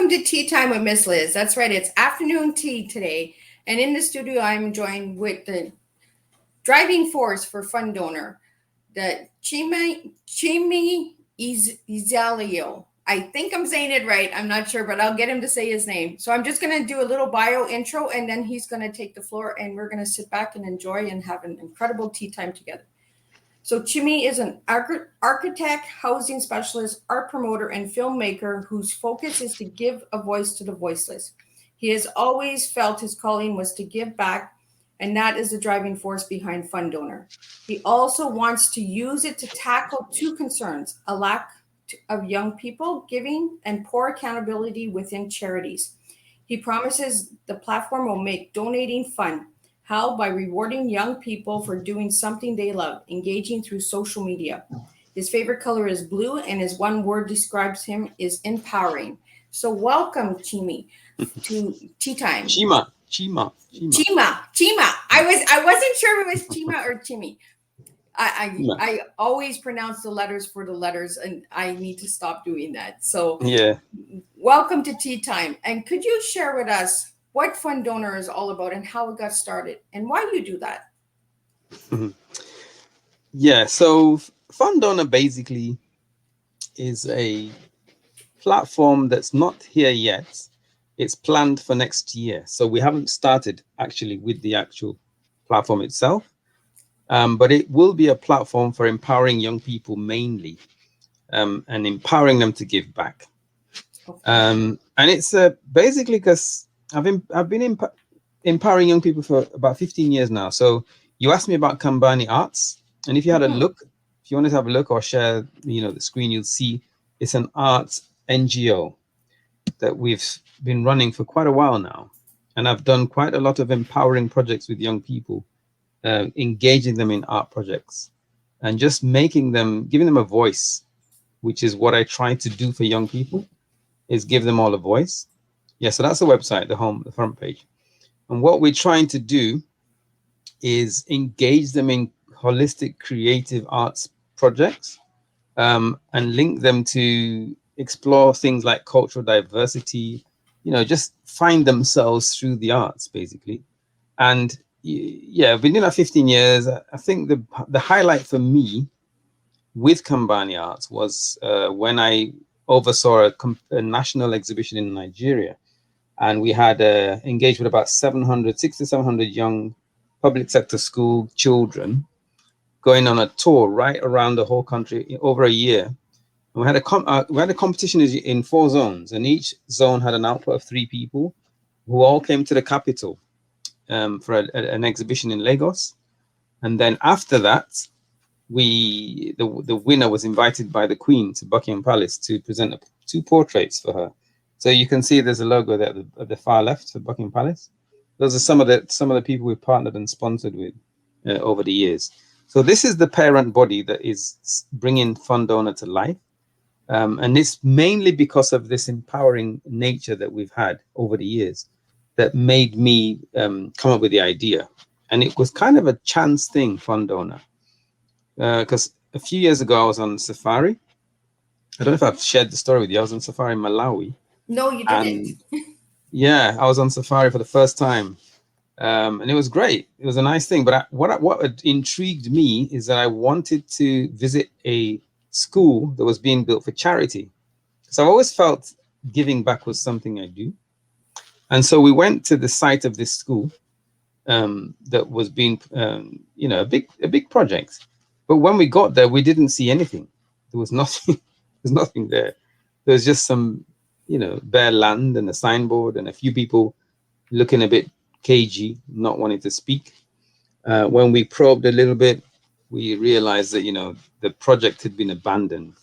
welcome to Tea Time with Miss Liz. That's right, it's afternoon tea today. And in the studio, I'm joined with the driving force for FunDonor, the Chima Ezeilo. I think I'm saying it right. I'm not sure, but I'll get him to say his name. So I'm just going to do a little bio intro, and then he's going to take the floor, and we're going to sit back and enjoy and have an incredible tea time together. So Chimi is an architect, housing specialist, art promoter, and filmmaker whose focus is to give a voice to the voiceless. He has always felt his calling was to give back, and that is the driving force behind FunDonor. He also wants to use it to tackle two concerns: a lack of young people giving and poor accountability within charities. He promises the platform will make donating fun. How? By rewarding young people for doing something they love, engaging through social media. His favorite color is blue, and his one word describes him is empowering. So welcome, Chimi, to Tea Time. Chima. I wasn't sure if it was Chima or Chimi. I always pronounce the letters for the letters, and I need to stop doing that. So yeah, welcome to Tea Time. And could you share with us what FunDonor is all about and how it got started and why you do that? Yeah, so FunDonor basically is a platform that's not here yet. It's planned for next year. So we haven't started actually with the actual platform itself, but it will be a platform for empowering young people mainly, and empowering them to give back. Okay. And it's basically because I've been empowering young people for about 15 years now. So you asked me about Kambani Arts, and if you had a look, if you wanted to have a look or share, the screen, you'll see it's an arts NGO that we've been running for quite a while now, and I've done quite a lot of empowering projects with young people, engaging them in art projects, and just giving them a voice, which is what I try to do for young people, is give them all a voice. Yeah, so that's the website, the front page. And what we're trying to do is engage them in holistic creative arts projects, and link them to explore things like cultural diversity, just find themselves through the arts, basically. And yeah, I've been doing that 15 years. I think the highlight for me with Kambani Arts was when I oversaw a national exhibition in Nigeria. And we had engaged with about 600 to 700 young public sector school children going on a tour right around the whole country over a year. And we had a competition in 4 zones, and each zone had an output of 3 people who all came to the capital for an exhibition in Lagos. And then after that, the winner was invited by the Queen to Buckingham Palace to present 2 portraits for her. So you can see there's a logo there at the far left for Buckingham Palace. Those are some of the people we've partnered and sponsored with over the years. So this is the parent body that is bringing FunDonor to life. And it's mainly because of this empowering nature that we've had over the years that made me come up with the idea. And it was kind of a chance thing, FunDonor. Because a few years ago, I was on safari. I don't know if I've shared the story with you. I was on safari in Malawi. No, you didn't. Yeah, I was on safari for the first time. And it was great. It was a nice thing. But what intrigued me is that I wanted to visit a school that was being built for charity. So I've always felt giving back was something I do. And so we went to the site of this school that was being, a big project. But when we got there, we didn't see anything. There was nothing. There's nothing there. There was just some, bare land and a signboard and a few people looking a bit cagey, not wanting to speak. When we probed a little bit, we realized that, the project had been abandoned.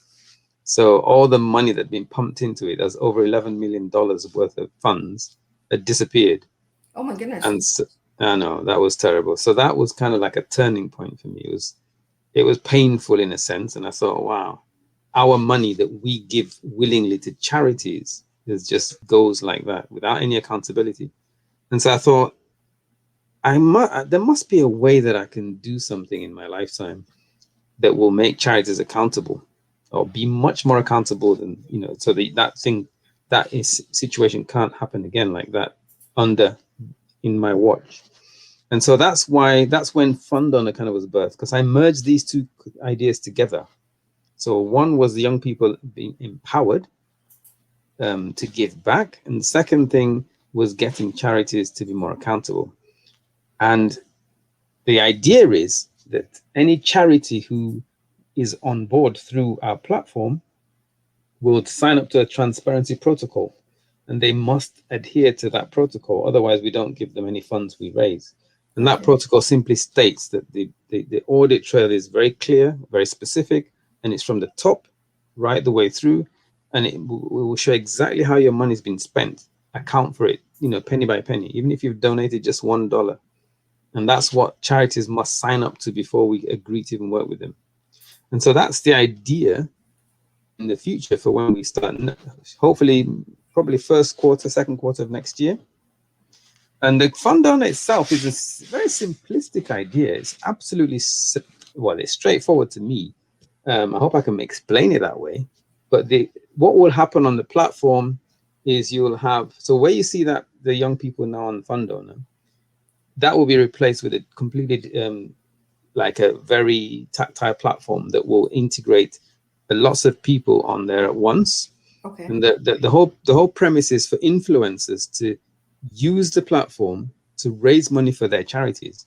So all the money that had been pumped into it, as over $11 million worth of funds, had disappeared. Oh my goodness. And so, I know, that was terrible. So that was kind of like a turning point for me. It was painful in a sense. And I thought, wow, our money that we give willingly to charities just goes like that without any accountability. And so I thought, there must be a way that I can do something in my lifetime that will make charities accountable, or be much more accountable than, so that thing that is situation can't happen again like that in my watch. And so that's when FunDonor kind of was birthed, because I merged these two ideas together. So one was the young people being empowered to give back, and the second thing was getting charities to be more accountable. And the idea is that any charity who is on board through our platform will sign up to a transparency protocol, and they must adhere to that protocol. Otherwise, we don't give them any funds we raise. And that protocol simply states that the audit trail is very clear, very specific, and it's from the top right the way through, and it will show exactly how your money's been spent. Account for it, penny by penny, even if you've donated just $1. And that's what charities must sign up to before we agree to even work with them. And so that's the idea in the future for when we start, hopefully, probably first quarter, second quarter of next year. And the FunDonor itself is a very simplistic idea. It's absolutely, it's straightforward to me. I hope I can explain it that way. But what will happen on the platform is you'll have, so where you see that the young people now on FunDonor, that will be replaced with a completely like a very tactile platform that will integrate lots of people on there at once. Okay. And the whole premise is for influencers to use the platform to raise money for their charities.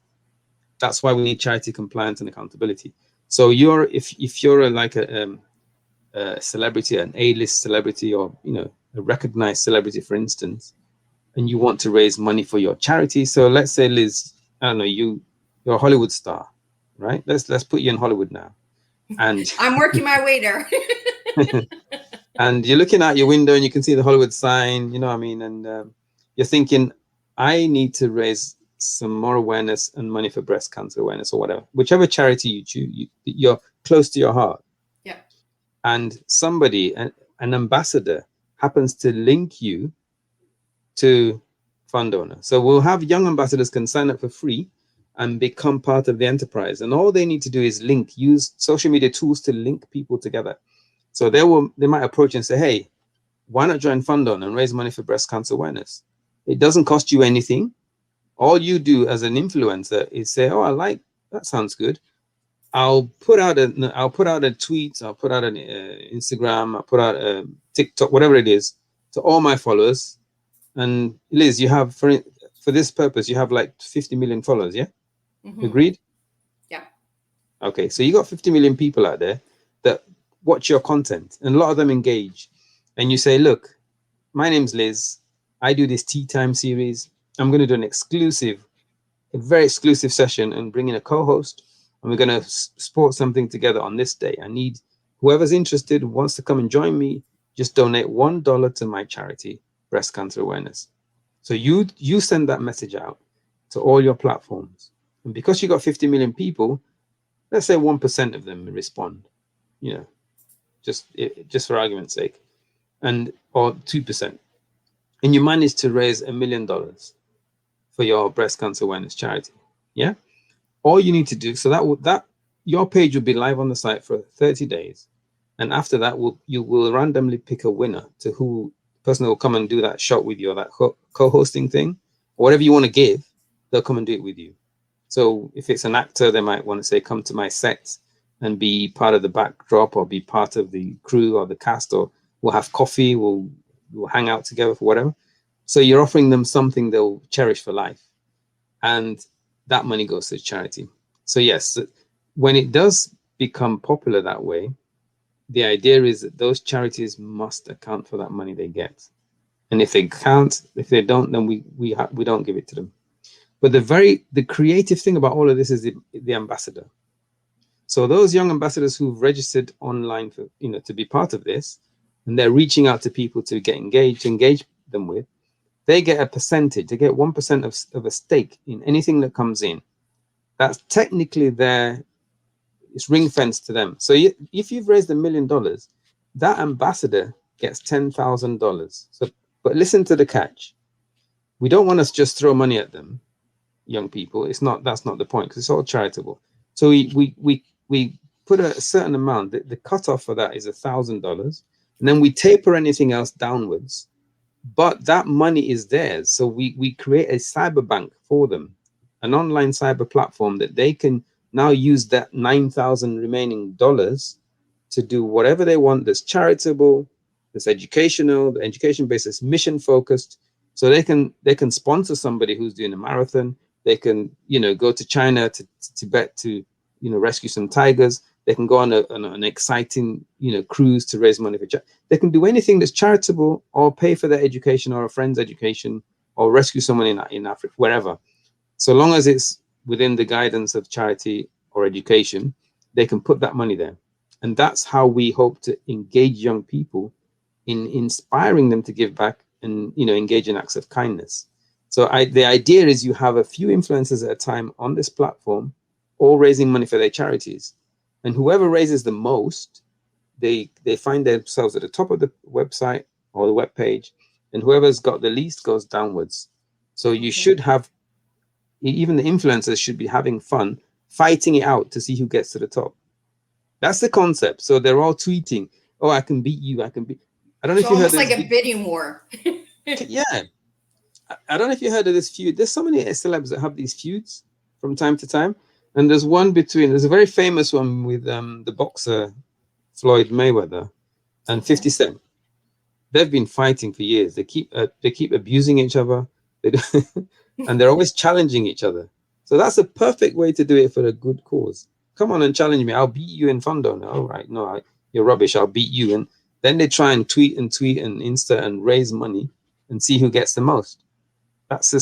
That's why we need charity compliance and accountability. So if you're like a celebrity, an A-list celebrity, or a recognized celebrity, for instance, and you want to raise money for your charity. So let's say, Liz, I don't know, you're a Hollywood star, right? Let's put you in Hollywood now. And I'm working my way there. And you're looking out your window and you can see the Hollywood sign, you know what I mean? And you're thinking, I need to raise some more awareness and money for breast cancer awareness or whatever, whichever charity you choose, you're close to your heart. Yeah. And somebody, an ambassador, happens to link you to FunDonor. So we'll have young ambassadors can sign up for free and become part of the enterprise. And all they need to do is use social media tools to link people together. So they might approach and say, hey, why not join FunDonor and raise money for breast cancer awareness? It doesn't cost you anything. All you do as an influencer is say, oh, that sounds good. I'll put out a tweet, I'll put out an Instagram, I'll put out a TikTok, whatever it is, to all my followers. And Liz, you have, for this purpose, you have like 50 million followers, yeah? Mm-hmm. Agreed? Yeah. Okay, so you got 50 million people out there that watch your content, and a lot of them engage. And you say, look, my name's Liz. I do this Teatime series. I'm going to do a very exclusive session and bring in a co-host, and we're going to sport something together on this day. I need whoever's interested, wants to come and join me, just donate $1 to my charity, breast cancer awareness. So you send that message out to all your platforms. And because you got 50 million people, let's say 1% of them respond, just for argument's sake, or 2%. And you manage to raise $1 million for your breast cancer awareness charity. Yeah. All you need to do, so that your page will be live on the site for 30 days. And after that, you will randomly pick a winner to who person will come and do that shot with you, or that co-hosting thing, or whatever you want to give, they'll come and do it with you. So if it's an actor, they might want to say, come to my set and be part of the backdrop, or be part of the crew or the cast, or we'll have coffee, we'll hang out together for whatever. So you're offering them something they'll cherish for life. And that money goes to charity. So yes, when it does become popular that way, the idea is that those charities must account for that money they get. And if they don't, then we don't give it to them. But the creative thing about all of this is the ambassador. So those young ambassadors who've registered online for, to be part of this, and they're reaching out to people to engage them with, they get a percentage. They get 1% of a stake in anything that comes in. That's technically it's ring fenced to them. So if you've raised $1 million, that ambassador gets $10,000. So, but listen to the catch. We don't want to just throw money at them, young people. That's not the point, because it's all charitable. So we put a certain amount. The cutoff for that is $1,000, and then we taper anything else downwards but that money is theirs. So we create a cyber bank for them, an online cyber platform that they can now use that 9,000 remaining dollars to do whatever they want that's charitable, that's educational, the education based, that's mission focused. So they can sponsor somebody who's doing a marathon. They can, go to China, to Tibet, to, rescue some tigers. They can go on, an exciting, cruise to raise money for they can do anything that's charitable, or pay for their education or a friend's education, or rescue someone in Africa, wherever. So long as it's within the guidance of charity or education, they can put that money there. And that's how we hope to engage young people in inspiring them to give back and, engage in acts of kindness. So the idea is you have a few influencers at a time on this platform, all raising money for their charities. And whoever raises the most, they find themselves at the top of the website or the web page, and whoever's got the least goes downwards. So you should have, even the influencers should be having fun fighting it out to see who gets to the top. That's the concept. So they're all tweeting, "Oh, I can beat you. I can beat." I don't know So if you heard almost this. like a bidding war. Yeah, I don't know if you heard of this feud. There's so many celebs that have these feuds from time to time, and there's a very famous one with the boxer Floyd Mayweather and 50 Cent. They've been fighting for years. They keep abusing each other. They do, and they're always challenging each other. So that's a perfect way to do it for a good cause. Come on and challenge me. I'll beat you in FunDonor. All right, no, you're rubbish. I'll beat you. And then they try and tweet and Insta and raise money and see who gets the most. That's the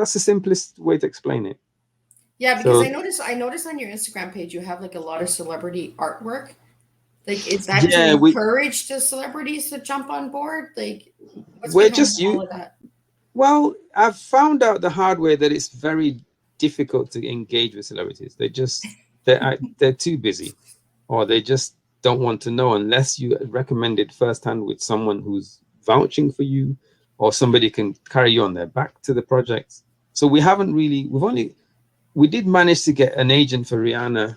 simplest way to explain it. Yeah, because So I noticed on your Instagram page you have like a lot of celebrity artwork. Like, is that to yeah, encourage the celebrities to jump on board? Like, what's we're behind just all you. of that? Well, I've found out the hard way that it's very difficult to engage with celebrities. They're too busy, or they just don't want to know unless you recommend it firsthand with someone who's vouching for you, or somebody can carry you on their back to the projects. So we did manage to get an agent for Rihanna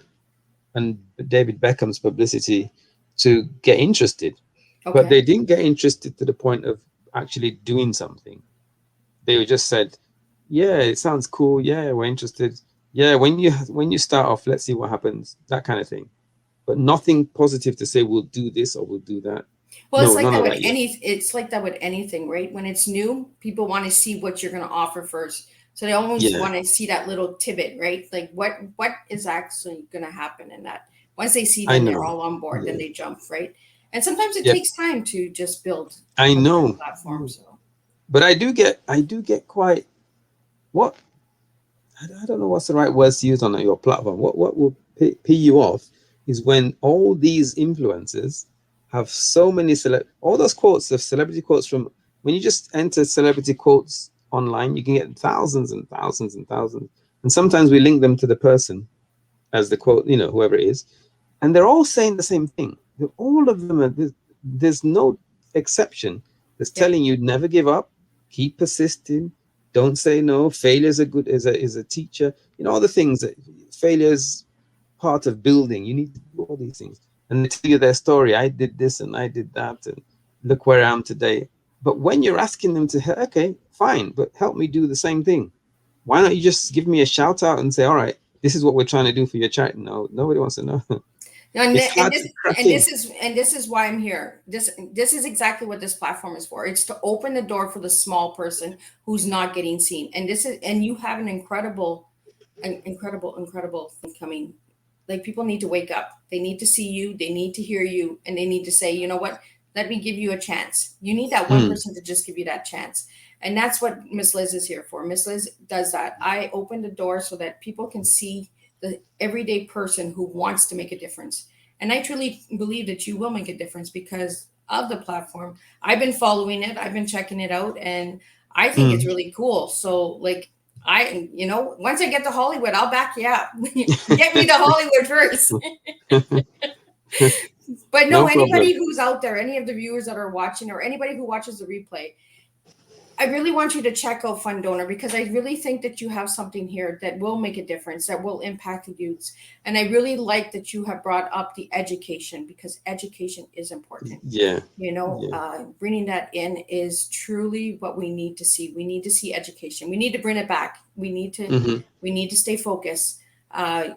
and David Beckham's publicity to get interested, but Okay. they didn't get interested to the point of actually doing something. They just said, "Yeah, it sounds cool. Yeah, we're interested. Yeah, when you start off, let's see what happens." That kind of thing, but nothing positive to say we'll do this or we'll do that. Well, No, none of that yet. it's like that with anything, right? When it's new, people want to see what you're going to offer first. So they always Yeah, want to see that little tidbit, right? Like what is actually going to happen in that. Once they see, I then they're know. all on board, then Yeah, they jump, right? And sometimes it yeah, takes time to just build I a know. platform. So But I do get quite what I don't know what's the right words to use on your platform. What will pee you off is when all these influencers have so many all those quotes of celebrity quotes from when you just enter celebrity quotes online, you can get thousands and thousands and thousands. And sometimes we link them to the person as the quote, whoever it is, and they're all saying the same thing. All of them there's no exception that's yeah, telling you never give up, keep persisting, don't say no. Failure is a teacher. All the things that failure's part of building. You need to do all these things, and they tell you their story. I did this and I did that, and look where I am today. But when you're asking them to, okay, fine, but help me do the same thing. Why don't you just give me a shout out and say, all right, this is what we're trying to do for your charity? No, nobody wants to know. and It's th- and hard this to crack and in. this is why I'm here. This is exactly what this platform is for. It's to open the door for the small person who's not getting seen. And you have an incredible thing coming. Like, people need to wake up. They need to see you. They need to hear you, and they need to say, you know what? Let me give you a chance. You need that one Mm, person to just give you that chance. And that's what Miss Liz is here for. Miss Liz does that. I open the door so that people can see the everyday person who wants to make a difference. And I truly believe that you will make a difference because of the platform. I've been following it, I've been checking it out, and I think it's mm. really cool. So, like, once I get to Hollywood, I'll back you up. Get me to Hollywood first. But no, No anybody problem. who's out there, any of the viewers that are watching, or anybody who watches the replay, I really want you to check out FunDonor because I really think that you have something here that will make a difference, that will impact the youths. And I really like that you have brought up the education because education is important. Yeah. You know, Yeah. bringing that in is truly what we need to see. We need to see education. We need to bring it back. Mm-hmm. We need to stay focused.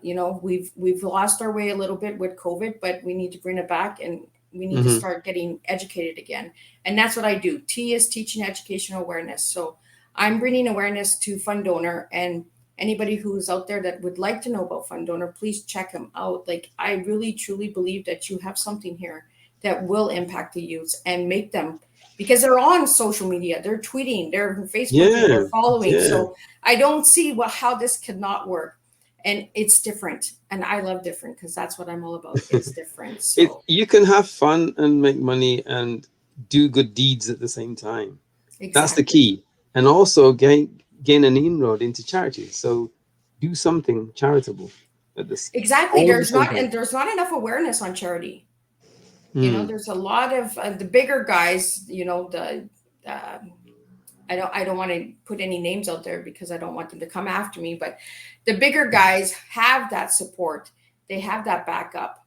You know, we've lost our way a little bit with COVID, but we need to bring it back and we need to Mm-hmm. start getting educated again. And that's what I do. T is teaching educational awareness. So I'm bringing awareness to FunDonor, and anybody who's out there that would like to know about FunDonor, please check them out. Like I really truly believe that you have something here that will impact the youths and make them, because they're on social media, they're tweeting, they're Facebooking, Yeah. they're following. Yeah. So I don't see how this could not work. And it's different, and I love different because that's what I'm all about. It's different. So You can have fun and make money and do good deeds at the same time. That's the exactly. key. And also gain an inroad into charities. So do something charitable at this Exactly. all at the same time. There's not enough awareness on charity. You know, Mm. there's a lot of the bigger guys. You know, uh, I don't want to put any names out there because I don't want them to come after me. But the bigger guys have that support. They have that backup.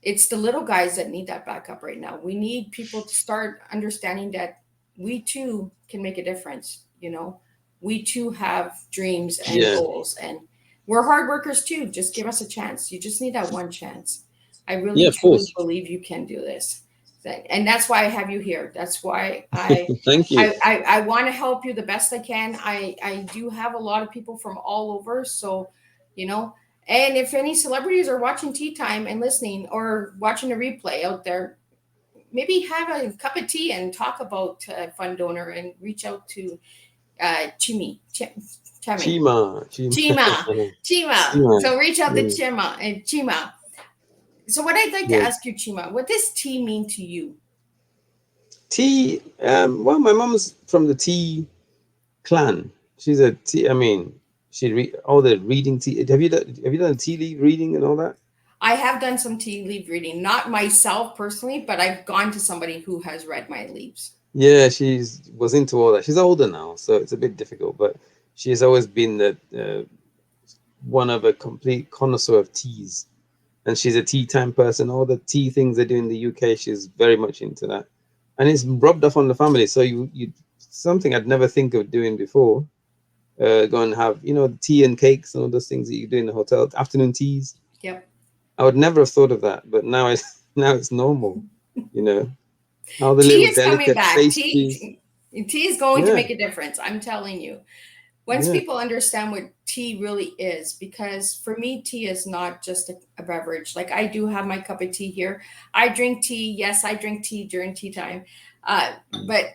It's the little guys that need that backup right now. We need people to start understanding that we too can make a difference. You know, we too have dreams and Yeah. goals, and we're hard workers too. Just give us a chance. You just need that one chance. I Yeah, really of truly course. believe you can do this. And that's why I have you here. That's why I Thank you. I, I, I want to help you the best I can. I do have a lot of people from all over. So, you know, and if any celebrities are watching Tea Time and listening or watching a replay out there, maybe have a cup of tea and talk about FunDonor and reach out to Chimi, Chima. Chima, Chima. Chima. Chima. So reach out to Yeah. Chima and Chima. So what I'd like to Yeah. ask you, Chima, what does tea mean to you? Tea. Well, my mom's from the tea clan. She's a tea. I mean, she read all the reading tea. Have you done tea leaf reading and all that? I have done some tea leaf reading, not myself personally, but I've gone to somebody who has read my leaves. Yeah, she's was into all that. She's older now, so it's a bit difficult. But she's always been the one of a complete connoisseur of teas, and she's a tea time person. All the tea things they do in the UK, she's very much into that, and it's rubbed off on the family. So you something I'd never think of doing before. Go and have the tea and cakes and all those things that you do in the hotel, afternoon teas. Yep. I would never have thought of that, but now it's now it's normal. You know, all the Tea little is coming delicate back. pastries. Tea is going to Yeah, make a difference. I'm telling you. Once yeah. people understand what tea really is, because for me, tea is not just a beverage. Like I do have my cup of tea here. I drink tea. Yes, I drink tea during tea time. But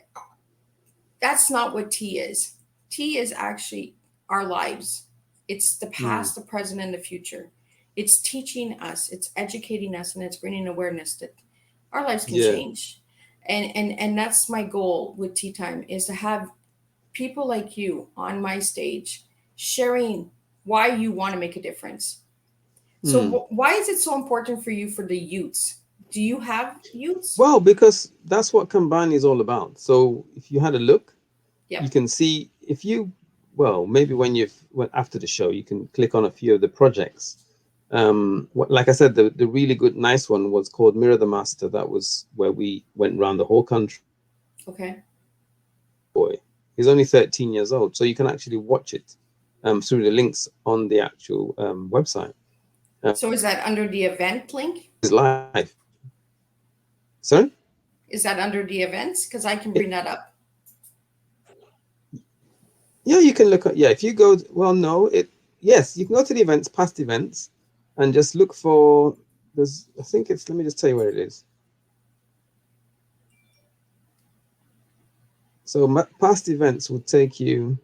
that's not what tea is. Tea is actually our lives. It's the Mm, past, the present, and the future. It's teaching us, it's educating us, and it's bringing awareness that our lives can yeah. change. And that's my goal with Tea Time is to have people like you on my stage sharing why you want to make a difference. So Mm. why is it so important for you for the youths? Do you have youths? Well, because that's what Combine is all about. So if you had a look, you Yep. can see if you, well, maybe when you've went after the show, you can click on a few of the projects. Like I said, the really good, nice one was called Mirror the Master. That was where we went around the whole country. Okay. Boy, he's only 13 years old, so you can actually watch it through the links on the actual website. So is that under the event link? His life. Sorry? Is that under the events? Because I can bring that up. Yeah, you can look at, yeah, if you go, well, no, yes, you can go to the events, past events, and just look for, I think it's, let me just tell you where it is. So past events will take you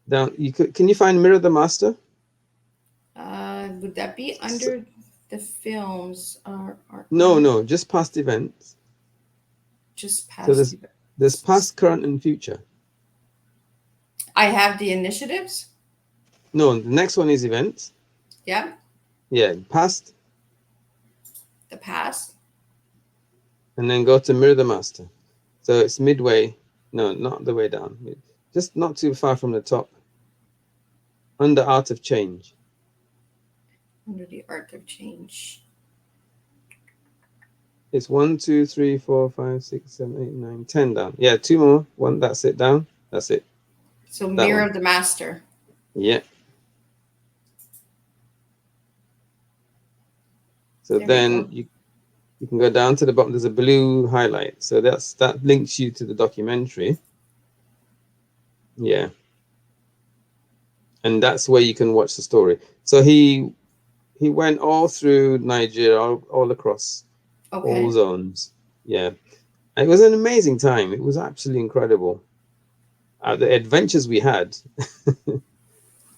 down. Can you find Mirror the Master? Would that be under the films? No, just past events. Just So past events. there's past, current, and future. I have the initiatives. No, the next one is events. Yeah. Yeah, past, The past. and then go to Mirror the Master. So it's midway. No, not the way down. Just not too far from the top. Under Art of Change. Under the Art of Change. It's 1, 2, 3, 4, 5, 6, 7, 8, 9, 10 down. Yeah, two more. One, that's it down. That's it. So That Mirror one. of the Master. Yeah. So There we then go. you can go down to the bottom. There's a blue highlight. So that links you to the documentary. Yeah. And that's where you can watch the story. So he went all through Nigeria, all across all Okay. zones. Yeah. And it was an amazing time. It was absolutely incredible. The adventures we had,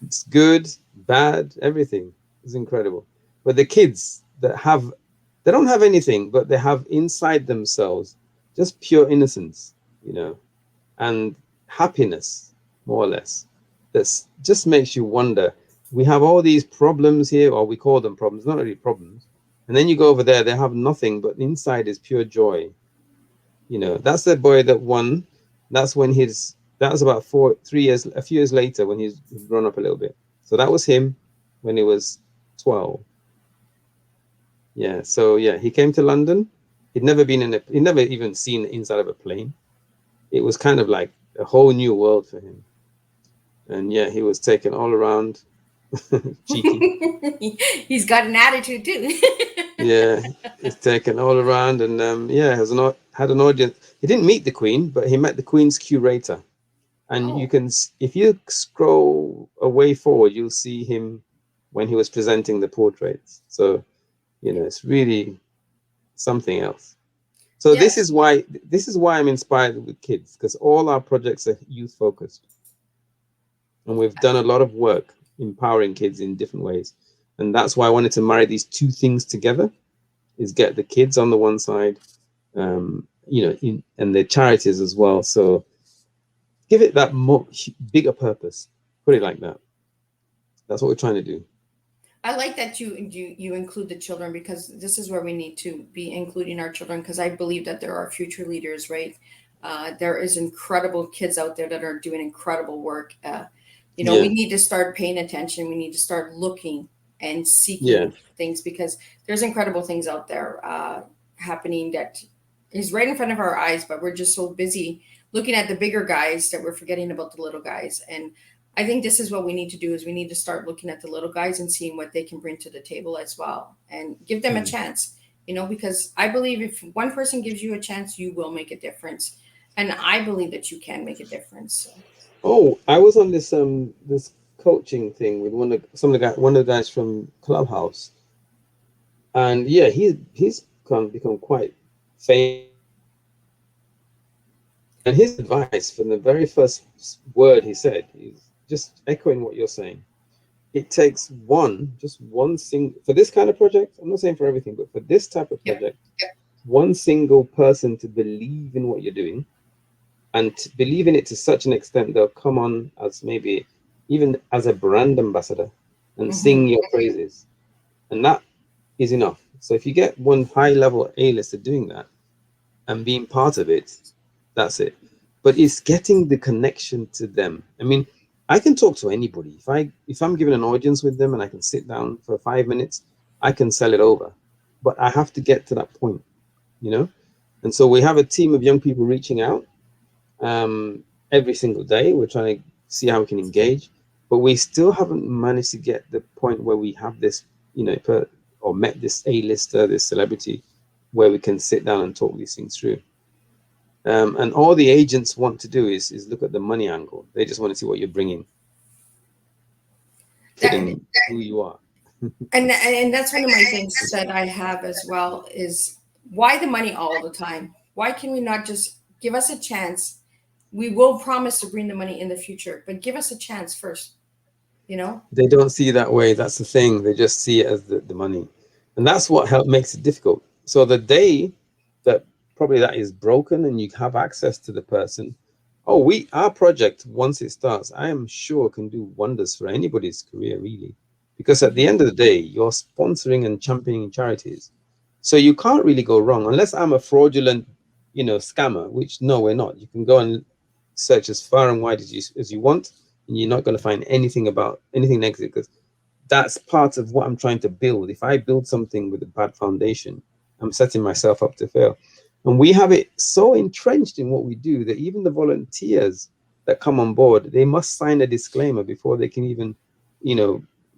it's good, bad, everything. It's incredible. But the kids they don't have anything, but they have inside themselves just pure innocence, and happiness, more or less. That's just makes you wonder. We have all these problems here, or we call them problems, not really problems. And then you go over there, they have nothing, but inside is pure joy. That's the boy that won. That's when that was about 3 years, a few years later when he'd grown up a little bit. So that was him when he was 12. Yeah. So yeah, he came to London. He'd never even seen the inside of a plane. It was kind of like a whole new world for him. And yeah, he was taken all around, cheeky. He's got an attitude too. Yeah, he's taken all around, and yeah, had an audience. He didn't meet the Queen, but he met the Queen's curator. And Oh, if you scroll away forward, you'll see him when he was presenting the portraits. So, it's really something else. So yes. this is why I'm inspired with kids, because all our projects are youth focused. And we've done a lot of work empowering kids in different ways. And that's why I wanted to marry these two things together, is get the kids on the one side, and the charities as well. So give it that bigger purpose. Put it like that. That's what we're trying to do. I like that you include the children, because this is where we need to be including our children, because I believe that there are future leaders, right? There is incredible kids out there that are doing incredible work. We Yeah, need to start paying attention. We need to start looking and yeah, seeking things, because there's incredible things out there happening that is right in front of our eyes, but we're just so busy looking at the bigger guys that we're forgetting about the little guys. And I think this is what we need to do, is we need to start looking at the little guys and seeing what they can bring to the table as well, and give them a mm. chance, because I believe if one person gives you a chance, you will make a difference. And I believe that you can make a difference. So. Oh, I was on this coaching thing with one of the guys from Clubhouse, and yeah, he's become quite famous. And his advice from the very first word he said is just echoing what you're saying. It takes just one thing for this kind of project. I'm not saying for everything, but for this type of Yep. project, one single person to believe in what you're doing, and to believe in it to such an extent they'll come on as maybe even as a brand ambassador and Mm-hmm. sing your praises. And that is enough. So if you get one high level A-lister doing that and being part of it, that's it. But it's getting the connection to them. I mean, I can talk to anybody. If I'm given an audience with them and I can sit down for 5 minutes, I can sell it over. But I have to get to that point, you know? And so we have a team of young people reaching out every single day. We're trying to see how we can engage, but we still haven't managed to get the point where we have this, or met this A-lister, this celebrity, where we can sit down and talk these things through. And all the agents want to do is look at the money angle. They just want to see what you're bringing, fit That in who you are. and that's one of my things that I have as well, is why the money all the time? Why can we not just give us a chance? We will promise to bring the money in the future, but give us a chance first, you know? They don't see it that way. That's the thing. They just see it as the money, and that's what makes it difficult. So the day that probably that is broken and you have access to the person, our project, once it starts, I am sure can do wonders for anybody's career, really, because at the Mhm. end of the day, you're sponsoring and championing charities, so you can't really go wrong unless I'm a fraudulent scammer, which no, we're not. You can go and search as far and wide as you want, and you're not going to find anything negative, because that's part of what I'm trying to build. If I build something with a bad foundation, I'm setting myself up to fail. And we have it so entrenched in what we do that even the volunteers that come on board, they must sign a disclaimer before they can even,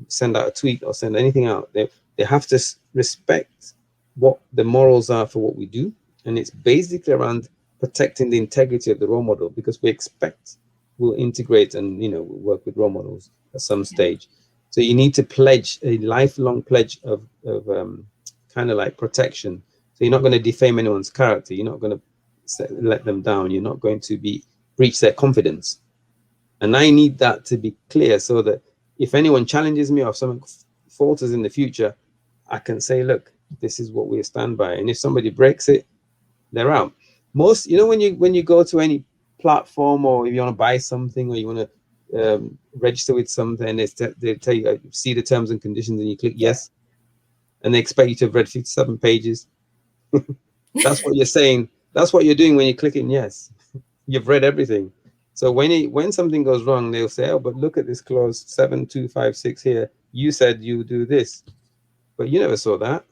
send out a tweet or send anything out. They have to respect what the morals are for what we do. And it's basically around protecting the integrity of the role model, because we expect we'll integrate and, work with role models at some stage. So you need to pledge a lifelong pledge of kind of like protection. So you're not going to defame anyone's character. You're not going to let them down. You're not going to breach their confidence. And I need that to be clear, so that if anyone challenges me or if something falters in the future, I can say, look, this is what we stand by. And if somebody breaks it, they're out. Most, when you go to any platform, or if you want to buy something, or you want to register with something, they tell you, see the terms and conditions, and you click yes, and they expect you to have read 57 pages. That's what you're saying. That's what you're doing when you're clicking yes. You've read everything. So when something goes wrong, they'll say, oh, but look at this clause 7256 here. You said you do this, but you never saw that.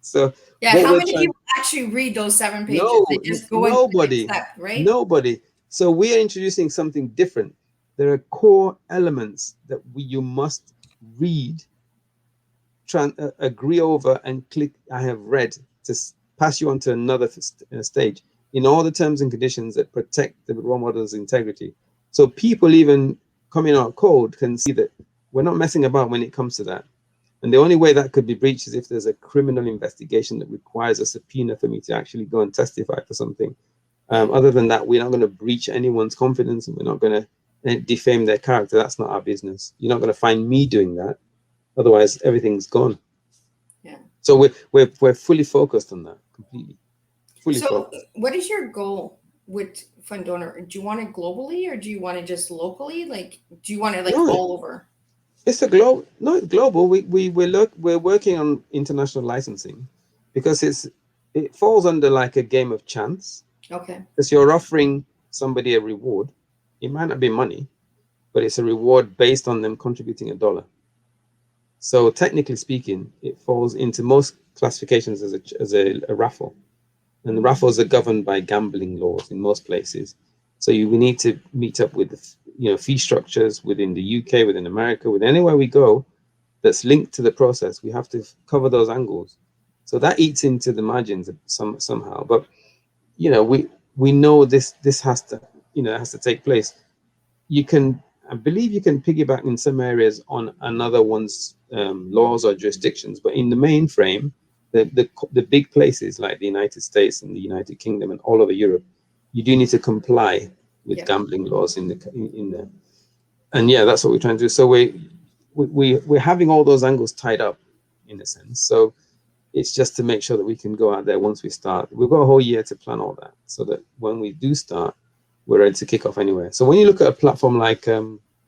So yeah, how many people actually read those 7 pages? No, They just go nobody, and accept, right? Nobody. So we are introducing something different. There are core elements that you must read, agree over, and click I have read, to pass you on to another stage, in all the terms and conditions that protect the role model's integrity. So people even coming out cold can see that we're not messing about when it comes to that. And the only way that could be breached is if there's a criminal investigation that requires a subpoena for me to actually go and testify for something. Other than that, we're not going to breach anyone's confidence, and we're not going to defame their character. That's not our business. You're not going to find me doing that. Otherwise, everything's gone. Yeah. So we're fully focused on that, completely. Fully focused. What is your goal with FunDonor? Do you want it globally, or do you want it just locally? Like, do you want it all over? It's a global. No, it's global. We're working on international licensing, because it falls under like a game of chance. Okay. Because you're offering somebody a reward. It might not be money, but it's a reward based on them contributing $1. So technically speaking, it falls into most classifications as a raffle, and the raffles are governed by gambling laws in most places. So we need to meet up with fee structures within the UK, within America, with anywhere we go that's linked to the process. We have to cover those angles. So that eats into the margins somehow. But we know this has to take place. I believe you can piggyback in some areas on another one's laws or jurisdictions, but in the main frame, the big places like the United States and the United Kingdom and all over Europe, you do need to comply with gambling laws in there. And that's what we're trying to do. So we're having all those angles tied up in a sense. So it's just to make sure that we can go out there once we start. We've got a whole year to plan all that, so that when we do start, we're ready to kick off anywhere. So when you look at a platform like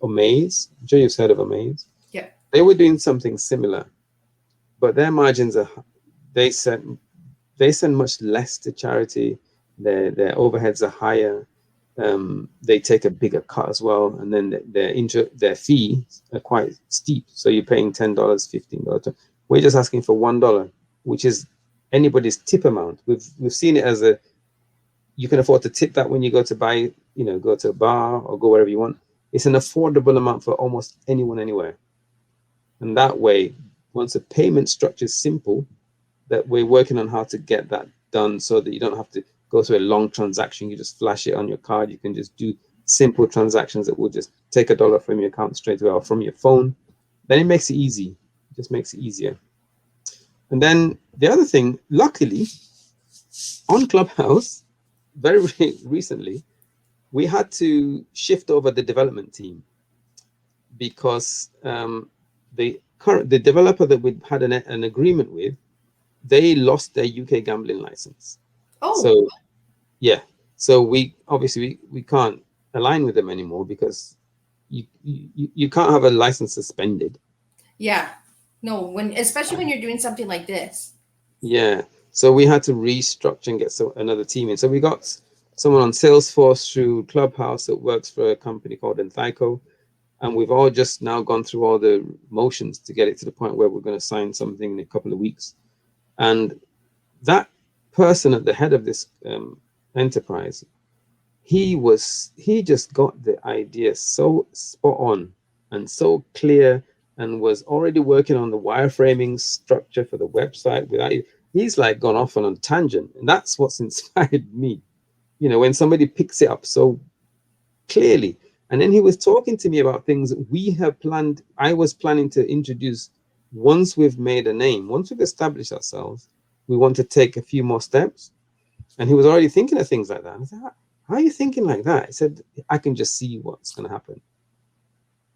Omaze, I'm sure you've heard of Omaze. Yeah. They were doing something similar, but their margins they send much less to charity. Their overheads are higher. They take a bigger cut as well, and then their fees are quite steep. So you're paying $10, $15. We're just asking for $1, which is anybody's tip amount. We've seen it as you can afford to tip that when you go to buy, go to a bar or go wherever you want. It's an affordable amount for almost anyone, anywhere. And that way, once the payment structure is simple, that we're working on how to get that done, so that you don't have to go through a long transaction. You just flash it on your card. You can just do simple transactions that will just take $1 from your account straight away, or from your phone. Then it makes it easy. It just makes it easier. And then the other thing, luckily, on Clubhouse, very recently, we had to shift over the development team, because the developer that we had an agreement with, they lost their UK gambling license. Oh. So so we obviously we can't align with them anymore, because you can't have a license suspended. Yeah. No, especially when you're doing something like this. Yeah. So we had to restructure and get another team in. So we got someone on Salesforce through Clubhouse that works for a company called Enthyco. And we've all just now gone through all the motions to get it to the point where we're going to sign something in a couple of weeks. And that person at the head of this enterprise, he just got the idea so spot on and so clear, and was already working on the wireframing structure for the website without he's like gone off on a tangent. And that's what's inspired me, when somebody picks it up so clearly. And then he was talking to me about things that we have planned. I was planning to introduce once we've made a name, once we've established ourselves. We want to take a few more steps. And he was already thinking of things like that. And I said, how are you thinking like that? He said, I can just see what's going to happen.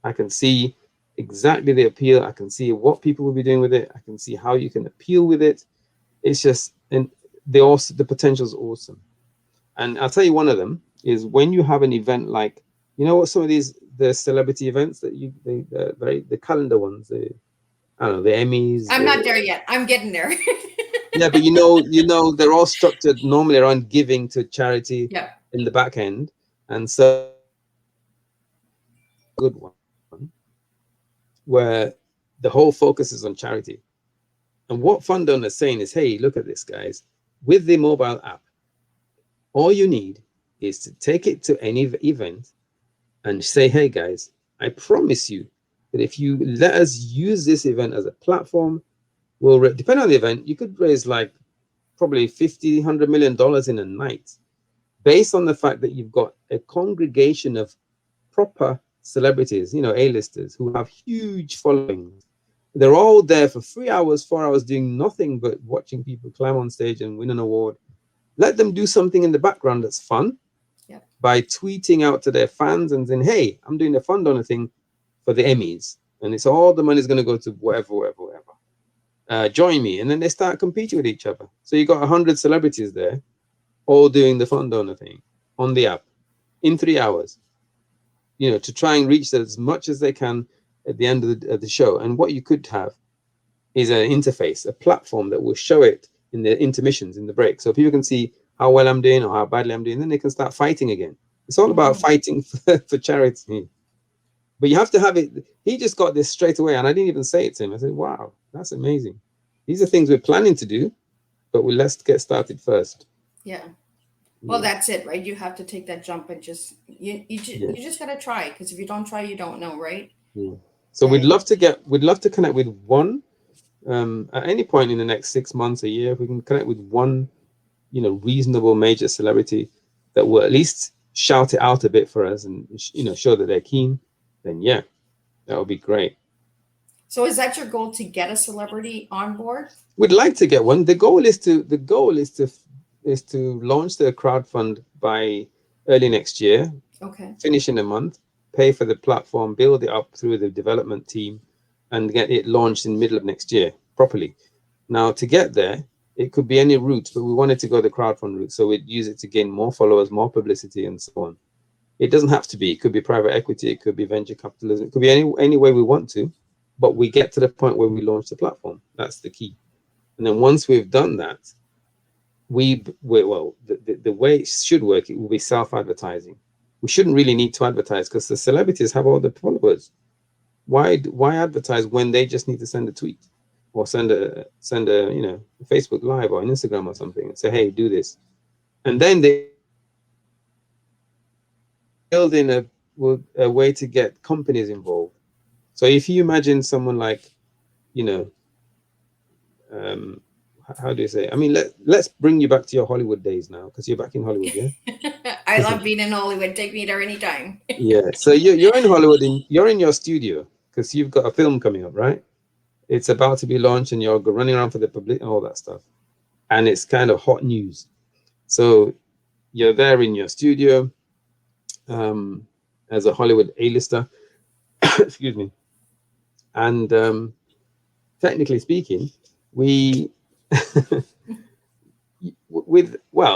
I can see exactly the appeal. I can see what people will be doing with it. I can see how you can appeal with it. It's just, and the potential is awesome. And I'll tell you, one of them is when you have an event like, what some of the celebrity events that the calendar ones, I don't know, the Emmys. I'm not there yet. I'm getting there. Yeah, but they're all structured normally around giving to charity in the back end. And so good one where the whole focus is on charity. And what FunDonor is saying is, hey, look at this, guys. With the mobile app, all you need is to take it to any event and say, hey, guys, I promise you that if you let us use this event as a platform, depending on the event, you could raise like probably $50-100 million in a night, based on the fact that you've got a congregation of proper celebrities, A-listers who have huge followings. They're all there for 3 hours, 4 hours, doing nothing but watching people climb on stage and win an award. Let them do something in the background that's fun by tweeting out to their fans and saying, hey, I'm doing a FunDonor thing for the Emmys. And it's all the money's going to go to whatever. Join me. And then they start competing with each other. So you got 100 celebrities there, all doing the FunDonor thing on the app in 3 hours, to try and reach as much as they can at the end of the show. And what you could have is an interface, a platform that will show it in the intermissions, in the break. So people can see how well I'm doing or how badly I'm doing. Then they can start fighting again. It's all about fighting for charity. But you have to have it. He just got this straight away. And I didn't even say it to him. I said, wow, that's amazing. These are things we're planning to do, but let's get started first. Yeah. Well, that's it, right? You have to take that jump and just you just gotta try, because if you don't try, you don't know, right? Yeah. So we'd love to connect with one at any point in the next 6 months, a year. If we can connect with one, reasonable major celebrity that will at least shout it out a bit for us and show that they're keen, then that would be great. So is that your goal, to get a celebrity on board? We'd like to get one. The goal is to launch the crowdfund by early next year. Okay. Finish in a month, pay for the platform, build it up through the development team, and get it launched in the middle of next year properly. Now, to get there, it could be any route, but we wanted to go the crowdfund route. So we'd use it to gain more followers, more publicity, and so on. It doesn't have to be. It could be private equity. It could be venture capitalism. It could be any way we want to, but we get to the point where we launch the platform. That's the key. And then once we've done that, the way it should work, it will be self-advertising. We shouldn't really need to advertise, because the celebrities have all the followers. Why advertise when they just need to send a tweet or send a Facebook Live or an Instagram or something and say, hey, do this. And then they build in a way to get companies involved. So if you imagine someone like, how do you say? I mean, let's bring you back to your Hollywood days now, because you're back in Hollywood, yeah? I love being in Hollywood. Take me there anytime. Yeah. So you're in Hollywood, and you're in your studio because you've got a film coming up, right? It's about to be launched, and you're running around for the public and all that stuff. And it's kind of hot news. So you're there in your studio as a Hollywood A-lister. Excuse me. And technically speaking, we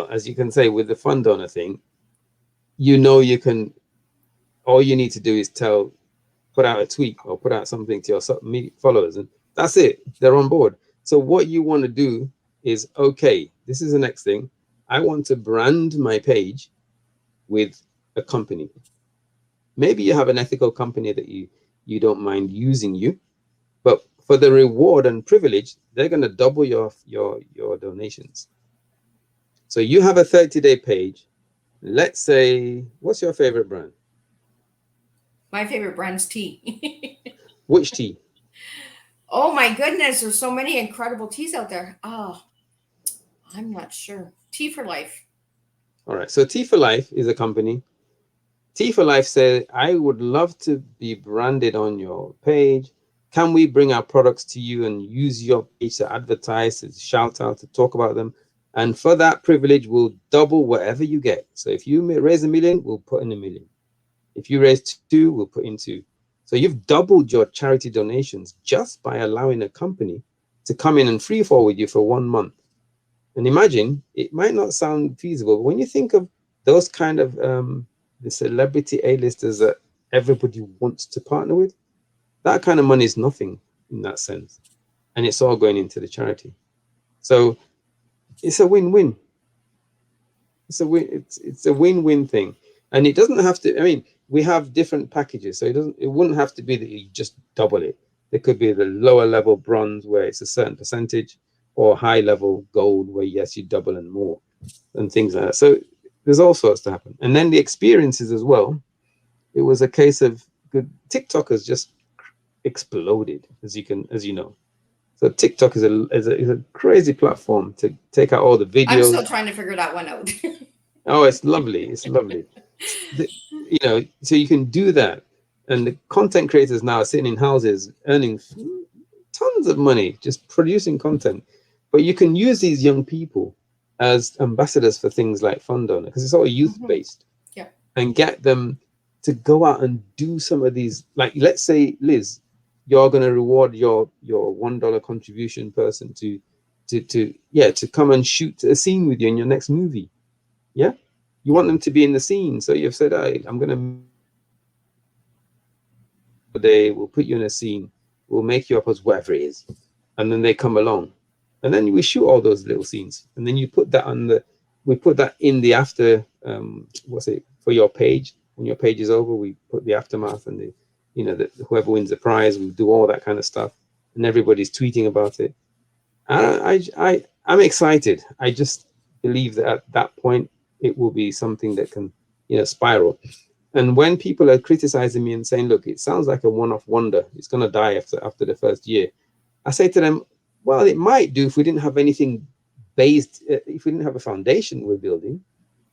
as you can say, with the FunDonor thing, you can, all you need to do is put out a tweet or put out something to your followers, and that's it. They're on board. So what you want to do is, okay, this is the next thing. I want to brand my page with a company. Maybe you have an ethical company that you don't mind using you, but for the reward and privilege, they're going to double your donations. So you have a 30-day page. Let's say, what's your favorite brand? My favorite brand's tea. Which tea? Oh my goodness, there's so many incredible teas out there. Oh, I'm not sure. Tea for life. All right. So Tea for Life is a company. Tea for Life said, I would love to be branded on your page. Can we bring our products to you and use your page to advertise, to shout out, to talk about them? And for that privilege, we'll double whatever you get. So if you raise $1 million, we'll put in $1 million. If you raise 2, we'll put in 2. So you've doubled your charity donations just by allowing a company to come in and free fall with you for 1 month. And imagine, it might not sound feasible, but when you think of those kind of the celebrity A-listers that everybody wants to partner with, that kind of money is nothing in that sense. And it's all going into the charity. So it's a win-win. It's a win-win thing. And it doesn't have to, I mean, we have different packages. So it wouldn't have to be that you just double it. There could be the lower level bronze where it's a certain percentage, or high level gold where yes, you double and more, and things like that. So there's all sorts to happen. And then the experiences as well. It was a case of good. TikTok has just exploded, as you know. So TikTok is a crazy platform to take out all the videos. I'm still trying to figure that one out. Oh, it's lovely. It's lovely. So you can do that. And the content creators now are sitting in houses earning tons of money just producing content. But you can use these young people as ambassadors for things like FunDonor, because it's all youth-based. Yeah. And get them to go out and do some of these. Like, let's say, Liz, you're going to reward your $1 contribution person to come and shoot a scene with you in your next movie. Yeah. You want them to be in the scene. So you've said, I'm going to we'll put you in a scene. We'll make you up as whatever it is. And then they come along. And then we shoot all those little scenes. And then you put that we put that in the after, for your page. When your page is over, we put the aftermath and whoever wins the prize, we do all that kind of stuff. And everybody's tweeting about it. I'm excited. I just believe that at that point, it will be something that can, spiral. And when people are criticizing me and saying, look, it sounds like a one-off wonder, it's going to die after the first year, I say to them, well, it might do if we didn't have anything based, if we didn't have a foundation we're building,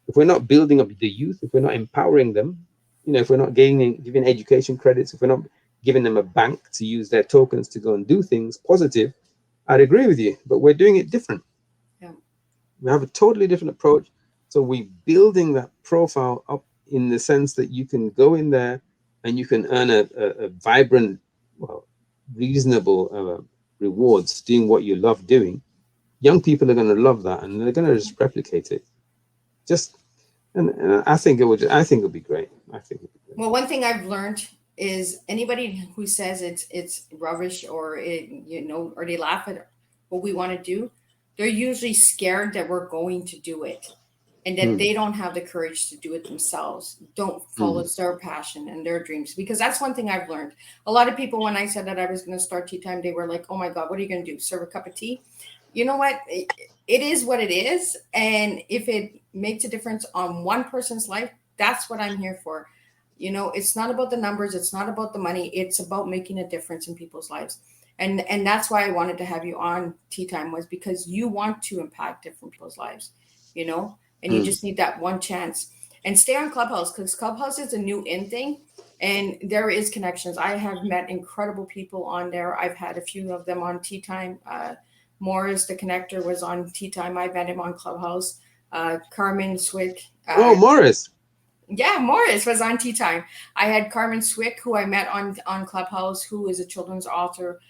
if we're not building up the youth, if we're not empowering them, if we're not giving education credits, if we're not giving them a bank to use their tokens to go and do things positive, I'd agree with you, but we're doing it different. Yeah. We have a totally different approach. So we're building that profile up in the sense that you can go in there and you can earn a vibrant, reasonable rewards doing what you love doing. Young people are going to love that, and they're going to just replicate it. And I think it'll be great. Well, one thing I've learned is anybody who says it's rubbish or or they laugh at what we want to do, they're usually scared that we're going to do it. And that they don't have the courage to do it themselves, don't follow their passion and their dreams. Because that's one thing I've learned. A lot of people, when I said that I was going to start Tea Time, they were like, oh my God, what are you going to do? Serve a cup of tea? You know what? It is what it is. And if it makes a difference on one person's life, that's what I'm here for. It's not about the numbers. It's not about the money. It's about making a difference in people's lives. And that's why I wanted to have you on Tea Time, was because you want to impact different people's lives, and you just need that one chance. And stay on Clubhouse, because Clubhouse is a new in thing, and there is connections. I have met incredible people on there. I've had a few of them on Tea Time. Morris, the connector, was on Tea Time. I met him on Clubhouse. Carmen Swick. Morris. Yeah, Morris was on Tea Time. I had Carmen Swick, who I met on Clubhouse, who is a children's author.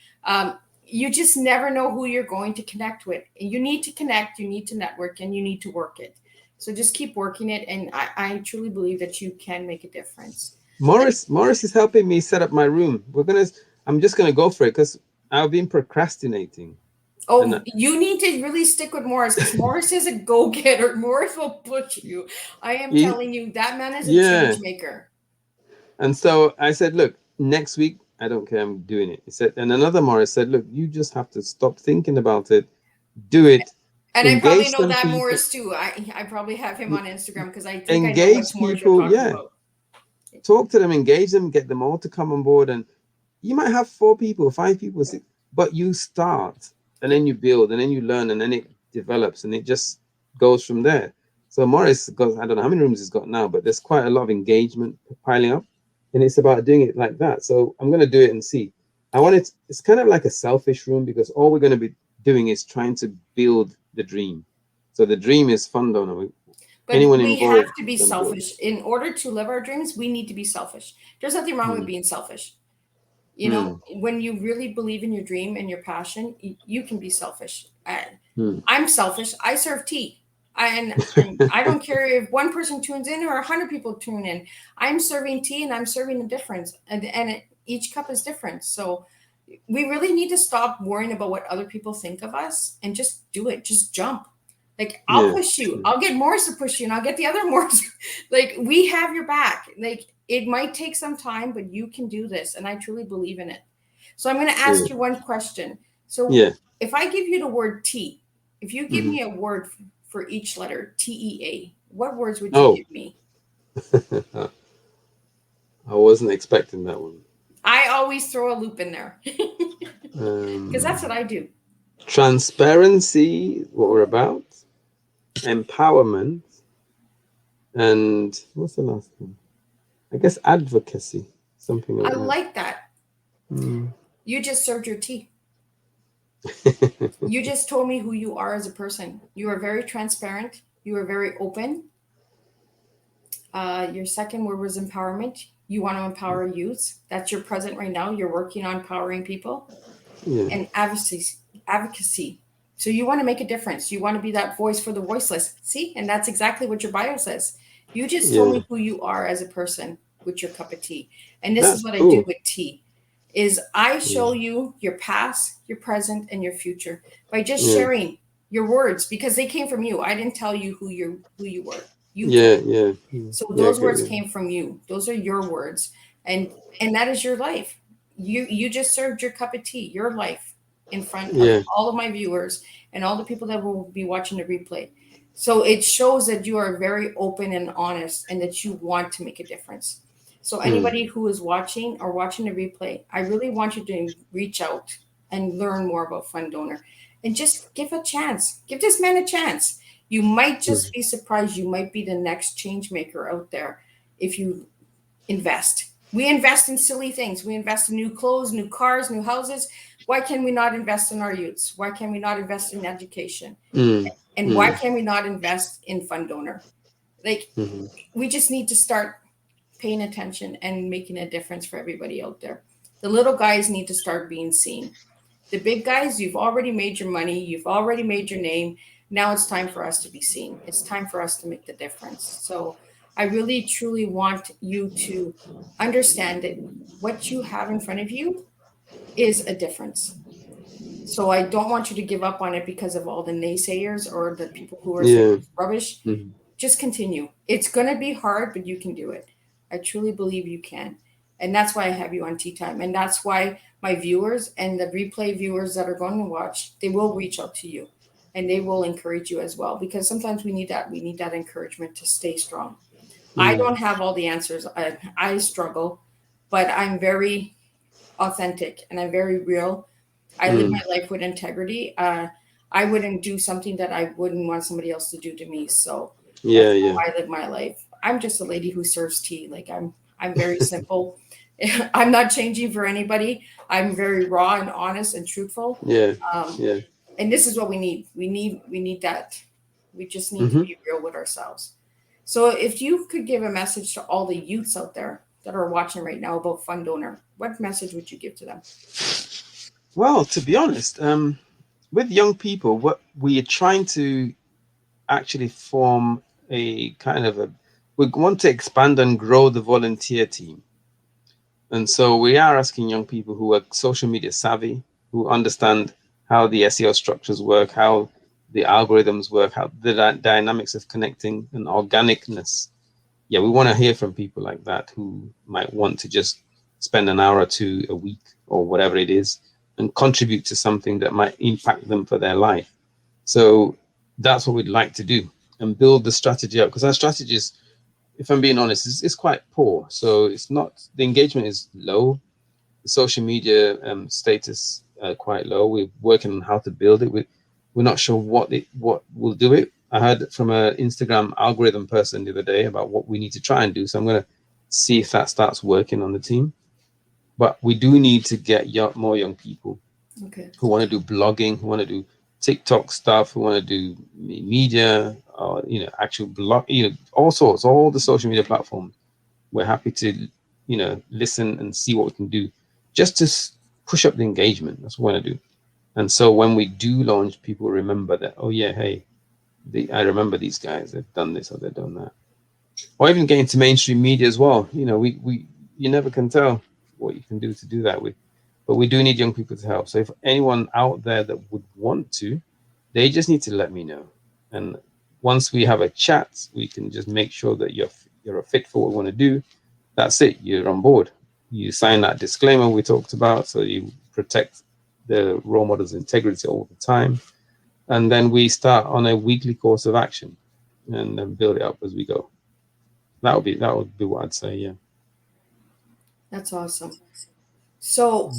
You just never know who you're going to connect with. You need to connect, you need to network, and you need to work it. So just keep working it. And I truly believe that you can make a difference. Morris is helping me set up my room. I'm just going to go for it because I've been procrastinating. Oh, And you need to really stick with Morris because Morris is a go-getter. Morris will push you. I am he, telling you, that man is a yeah. change maker. And so I said, look, next week, I don't care, I'm doing it. He said, and another Morris said, look, you just have to stop thinking about it, do it, And I probably engage know some that people, Morris too. I probably have him on Instagram because I think I know which engage Morris you're people, talking yeah, about. talk to them, engage them, get them all to come on board. And you might have 4 people, 5 people, but you start and Yeah. then you build and then you learn and then it develops and it just goes from there. So Morris got, I don't know how many rooms he's got now, but there's quite a lot of engagement piling up, and it's about doing it like that. So I'm going to do it and see. I want it, it's kind of like a selfish room because all we're going to be doing is trying to build the dream. So the dream is fun donor. But Anyone we have involved to be can build. selfish. In order to live our dreams, we need to be selfish. There's nothing wrong with Hmm. being selfish. You know, Hmm. when you really believe in your dream and your passion, you can be selfish. Hmm. I'm selfish. I serve tea. And I don't care if one person tunes in or 100 people tune in. I'm serving tea and I'm serving a difference. Each cup is different. So we really need to stop worrying about what other people think of us and just do it. Just jump. Like I'll Yeah. push you. I'll get Morris to push you, and I'll get the other Morris. Like we have your back. Like it might take some time, but you can do this, and I truly believe in it. So I'm going to Yeah. ask you one question. So Yeah. if I give you the word T, if you give Mhm. me a word for each letter, TEA, what words would you Oh, give me? I wasn't expecting that one. I always throw a loop in there because that's what Um, I do. Transparency, what we're about, empowerment, and what's the last one? I guess advocacy, something I like that. like that. Mm. You just served your tea. You just told me who you are as a person. You are very transparent. You are very open. Your second word was empowerment. You want to empower youth. That's your present right now. You're working on empowering people. Yeah, And advocacy. So you want to make a difference. You want to be that voice for the voiceless. See? And that's exactly what your bio says. You just told yeah, me who you are as a person with your cup of tea. And this is that's what I do cool. with tea is I Yeah, show you your past, your present, and your future by just yeah, sharing your words because they came from you. I didn't tell you who you were. You yeah, told me. yeah, So yeah. those Great. words Yeah. came from you. Those are your words. And that is your life. You just served your cup of tea, your life in front of Yeah. all of my viewers and all the people that will be watching the replay. So it shows that you are very open and honest and that you want to make a difference. So Mm. anybody who is watching or watching the replay, I really want you to reach out and learn more about Fund Donor and just give a chance. Give this man a chance. You might just Mm. be surprised. You might be the next change maker out there if you invest. We invest in silly things. We invest in new clothes, new cars, new houses. Why can we not invest in our youths? Why can we not invest in education? Mm. And why Mm. can we not invest in Fund Donor? Like, Mhm. we just need to start paying attention and making a difference for everybody out there. The little guys need to start being seen. The big guys, you've already made your money, you've already made your name. Now it's time for us to be seen. It's time for us to make the difference. So I really truly want you to understand that what you have in front of you is a difference. So I don't want you to give up on it because of all the naysayers or the people who are saying Yeah. it's rubbish. Mhm. Just continue. It's going to be hard, but you can do it. I truly believe you can. And that's why I have you on Tea Time. And that's why my viewers and the replay viewers that are going to watch, they will reach out to you and they will encourage you as well because sometimes we need that. We need that encouragement to stay strong. I Mm. don't have all the answers. I struggle, but I'm very authentic and I'm very real. I live Mm. my life with integrity. I wouldn't do something that I wouldn't want somebody else to do to me. So Yeah. that's Yeah. how I live my life. I'm just a lady who serves tea. Like I'm very simple. I'm not changing for anybody. I'm very raw and honest and truthful. Yeah. Um, Yeah. and this is what we need. We need that. We just need to Hmm. be real with ourselves. So if you could give a message to all the youths out there that are watching right now about Fund Donor, what message would you give to them? Well, to be honest, with young people, what we are trying to actually form a kind of a, we want to expand and grow the volunteer team. And so we are asking young people who are social media savvy, who understand. how the SEO structures work, how the algorithms work, how the dynamics of connecting and organicness. Yeah, we want to hear from people like that who might want to just spend an hour or two a week or whatever it is and contribute to something that might impact them for their life. So that's what we'd like to do and build the strategy up, because our strategy is, if I'm being honest, is quite poor. So it's not, the engagement is low, the social media status quite low. We're working on how to build it. We're not sure what will do it. I heard from an Instagram algorithm person the other day about what we need to try and do. So I'm going to see if that starts working on the team. But we do need to get more young people who want to do blogging, who want to do TikTok stuff, who want to do media, actual blog, all sorts, all the social media platforms. We're happy to, listen and see what we can do just to push up the engagement. That's what we want to do. And so when we do launch, people remember that, oh yeah, hey, I remember these guys, they've done this or they've done that. Or even getting to mainstream media as well. You never can tell what you can do to do that with. But we do need young people to help. So if anyone out there that would want to, they just need to let me know. And once we have a chat, we can just make sure that you're a fit for what we want to do. That's it. You're on board. You sign that disclaimer we talked about, so you protect the role model's integrity all the time. And then we start on a weekly course of action and then build it up as we go. That would be what I'd say. Yeah. That's awesome. So,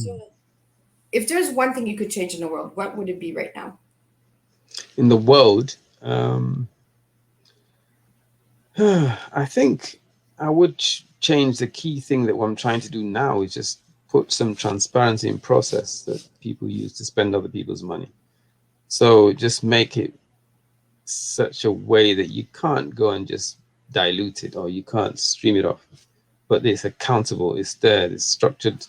if there's one thing you could change in the world, what would it be right now? In the world, I think I would change the key thing that what I'm trying to do now is just put some transparency in process that people use to spend other people's money. So just make it such a way that you can't go and just dilute it or you can't stream it off, but it's accountable, it's there, it's structured,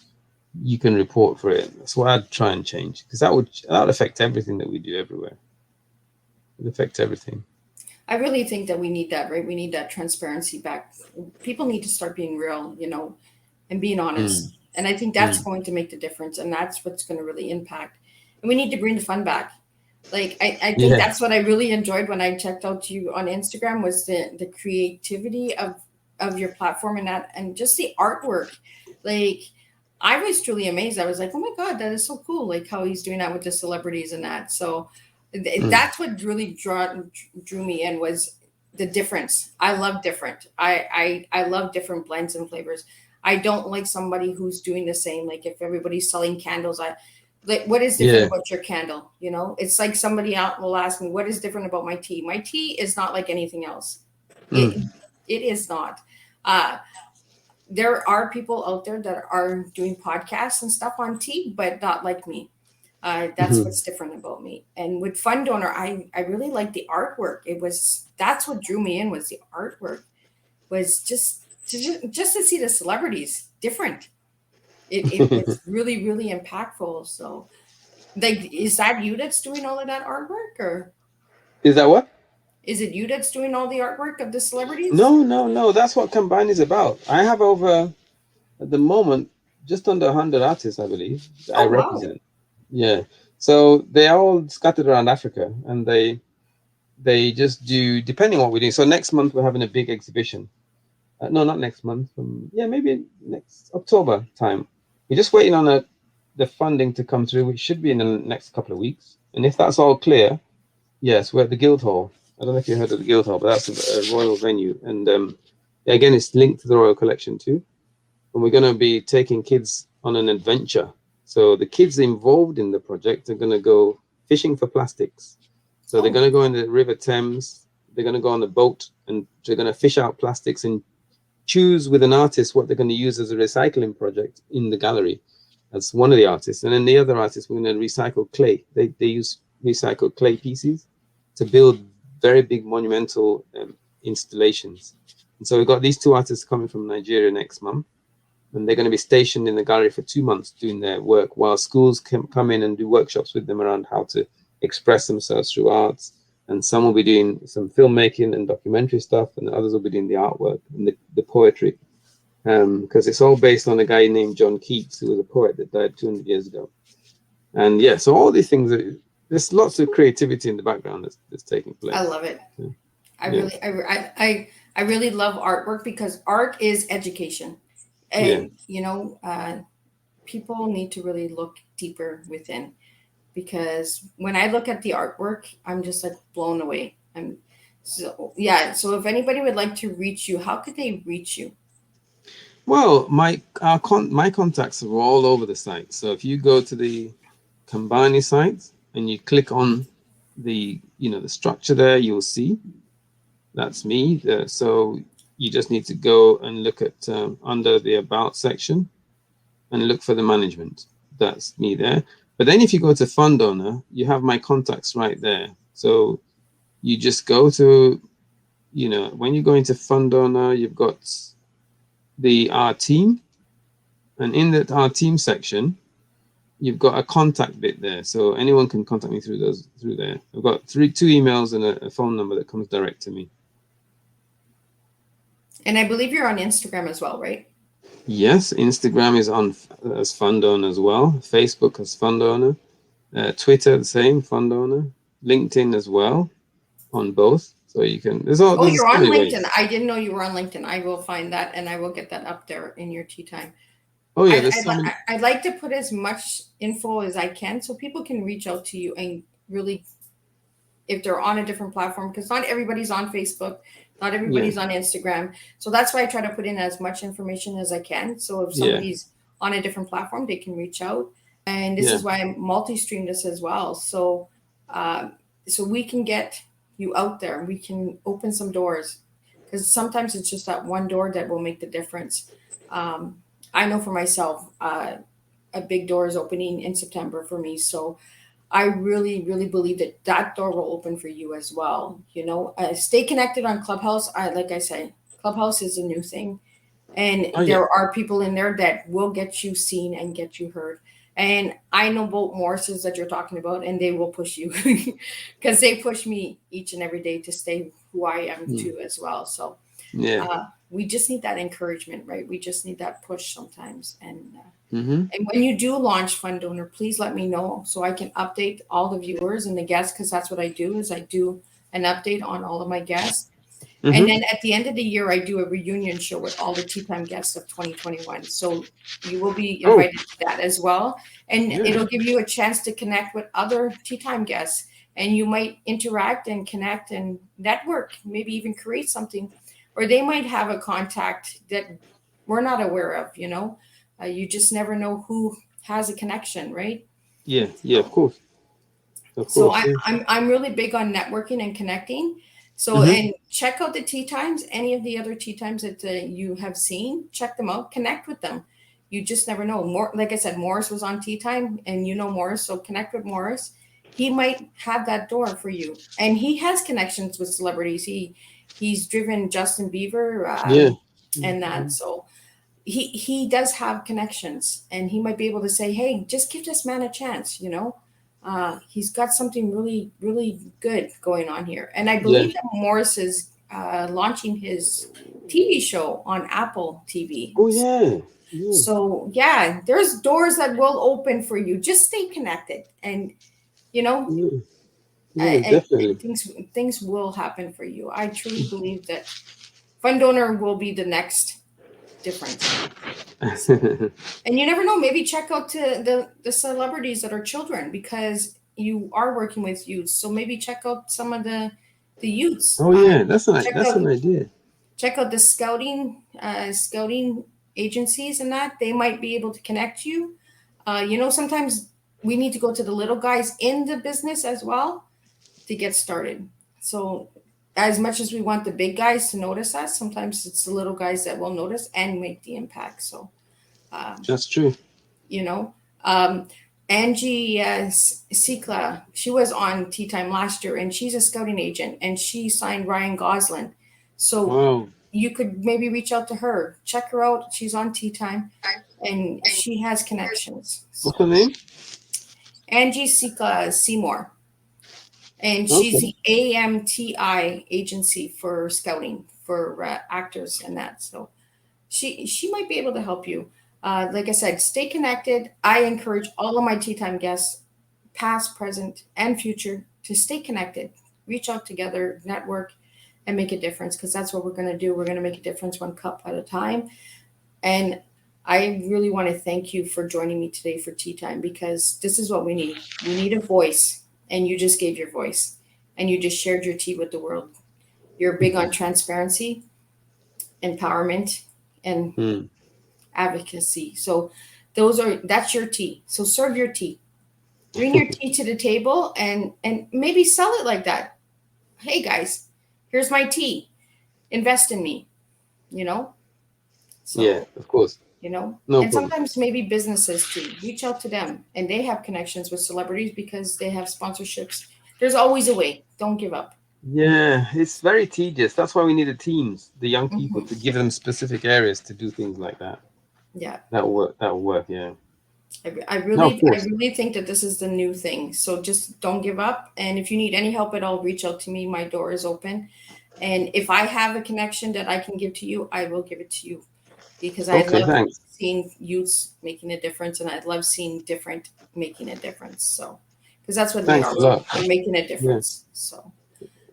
you can report for it. That's what I'd try and change, because that would affect everything that we do everywhere. It would affect everything. I really think that we need that, right? We need that transparency back. People need to start being real, and being honest. And I think that's going to make the difference. And that's what's going to really impact. And we need to bring the fun back. Like, I think that's what I really enjoyed when I checked out you on Instagram, was the creativity of your platform and that, and just the artwork. Like, I was truly amazed. I was like, oh my God, that is so cool. Like how he's doing that with the celebrities and that. So that's what really drew me in, was the difference. I love different. I love different blends and flavors. I don't like somebody who's doing the same. Like if everybody's selling candles, like, what is different about your candle? It's like somebody out will ask me, what is different about my tea? My tea is not like anything else. It is not. There are people out there that are doing podcasts and stuff on tea, but not like me. That's what's different about me. And with FunDonor, I really like the artwork. That's what drew me in, was the artwork, was just to see the celebrities different. It was really, really impactful. So, like, is that you that's doing all of that artwork, or is that what? Is it you that's doing all the artwork of the celebrities? No. That's what Combine is about. I have over, at the moment, just under 100 artists, I believe, I represent. Yeah. So they're all scattered around Africa, and they just do, depending on what we're doing. So next month we're having a big exhibition. No, not next month. Maybe next October time. We're just waiting on the funding to come through, which should be in the next couple of weeks. And if that's all clear, yes, we're at the Guildhall. I don't know if you heard of the Guildhall, but that's a royal venue. And again, it's linked to the Royal Collection too. And we're going to be taking kids on an adventure. So the kids involved in the project are going to go fishing for plastics. So they're going to go in the River Thames. They're going to go on the boat and they're going to fish out plastics and choose with an artist what they're going to use as a recycling project in the gallery. That's one of the artists. And then the other artists, we're going to recycle clay. They use recycled clay pieces to build very big monumental installations. And so we've got these two artists coming from Nigeria next month. And they're going to be stationed in the gallery for 2 months doing their work, while schools can come in and do workshops with them around how to express themselves through arts. And some will be doing some filmmaking and documentary stuff, and others will be doing the artwork and the poetry. Because it's all based on a guy named John Keats, who was a poet that died 200 years ago. And yeah, so all these things, there's lots of creativity in the background that's taking place. I love it. Yeah. I really, I really love artwork because art is education, and people need to really look deeper within, because when I look at the artwork, I'm just like blown away. So So if anybody would like to reach you, how could they reach you? Well, my contacts are all over the site. So if you go to the Combini site and you click on the the structure there, you'll see that's me. So you just need to go and look at under the About section and look for the management. That's me there. But then if you go to FunDonor, you have my contacts right there. So you just go to, when you go into FunDonor, you've got our team, and in that our team section, you've got a contact bit there. So anyone can contact me through there. I've got two emails and a phone number that comes direct to me. And I believe you're on Instagram as well, right? Yes, Instagram is on as FunDonor as well. Facebook as FunDonor. Twitter the same, FunDonor. LinkedIn as well, on both. So you can. There's you're on LinkedIn. Ways. I didn't know you were on LinkedIn. I will find that and I will get that up there in your tea time. Oh yeah, I'd like to put as much info as I can so people can reach out to you and really, if they're on a different platform, because not everybody's on Facebook, not everybody's on Instagram. So that's why I try to put in as much information as I can. So if somebody's on a different platform, they can reach out. And this is why I'm multi-stream this as well. So, so we can get you out there. We can open some doors, because sometimes it's just that one door that will make the difference. I know for myself, a big door is opening in September for me. So I really, really believe that door will open for you as well. Stay connected on Clubhouse. Like I said, Clubhouse is a new thing. And there are people in there that will get you seen and get you heard. And I know both Morrises that you're talking about, and they will push you because they push me each and every day to stay who I am too as well. So we just need that encouragement, right? We just need that push sometimes. And when you do launch FunDonor, please let me know so I can update all the viewers and the guests, because that's what I do is I do an update on all of my guests. And then at the end of the year, I do a reunion show with all the Tea Time guests of 2021. So you will be invited to that as well. And it'll give you a chance to connect with other Tea Time guests. And you might interact and connect and network, maybe even create something. Or they might have a contact that we're not aware of, You just never know who has a connection, right? Yeah, of course. So I'm really big on networking and connecting. So and check out the tea times, any of the other tea times that you have seen, check them out, connect with them. You just never know. More, like I said, Morris was on Tea Time, and Morris, so connect with Morris. He might have that door for you, and he has connections with celebrities. He's driven Justin Bieber, and that. So he does have connections, and he might be able to say, "Hey, just give this man a chance," He's got something really, really good going on here. And I believe that Morris is launching his TV show on Apple TV. Oh, yeah. So, there's doors that will open for you. Just stay connected. And, definitely. Things will happen for you. I truly believe that FunDonor will be the next difference. And you never know, maybe check out to the celebrities that are children, because you are working with youths. So maybe check out some of the youths. Oh yeah, that's an idea. Check out the scouting agencies, and that they might be able to connect you. Sometimes we need to go to the little guys in the business as well to get started. So as much as we want the big guys to notice us, sometimes it's the little guys that will notice and make the impact. So that's true. Angie Sikla, she was on Tea Time last year, and she's a scouting agent, and she signed Ryan Gosling. So you could maybe reach out to her, check her out. She's on Tea Time, and she has connections. What's her name? Angie Sikla Seymour. And she's the AMTI agency for scouting for actors and that. So she might be able to help you. Like I said, stay connected. I encourage all of my Tea Time guests, past, present, and future, to stay connected, reach out together, network, and make a difference, because that's what we're going to do. We're going to make a difference one cup at a time. And I really want to thank you for joining me today for Tea Time, because this is what we need. We need a voice, and you just gave your voice, and you just shared your tea with the world. You're big on transparency, empowerment, and advocacy. So that's your tea. So serve your tea. Bring your tea to the table, and maybe sell it like that. Hey guys, here's my tea. Invest in me, you know? So, yeah, of course. you know, No and problem. sometimes maybe businesses too. Reach out to them, and they have connections with celebrities because they have sponsorships. There's always a way. Don't give up. Yeah, it's very tedious. That's why we need the teams, the young people, Mhm. to give them specific areas to do things like that. Yeah. That'll work. That'll work. Yeah. I No, of really, I course. really think that this is the new thing. So just don't give up. And if you need any help at all, reach out to me. My door is open. And if I have a connection that I can give to you, I will give it to you, because I Okay, love thanks. seeing youths making a difference, and I love seeing different making a difference. So, because that's what they Thanks are. a lot. They're making a Yeah, difference. So.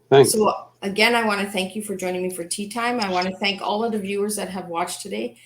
thanks. So again, I want to thank you for joining me for Tea Time. I want to thank all of the viewers that have watched today.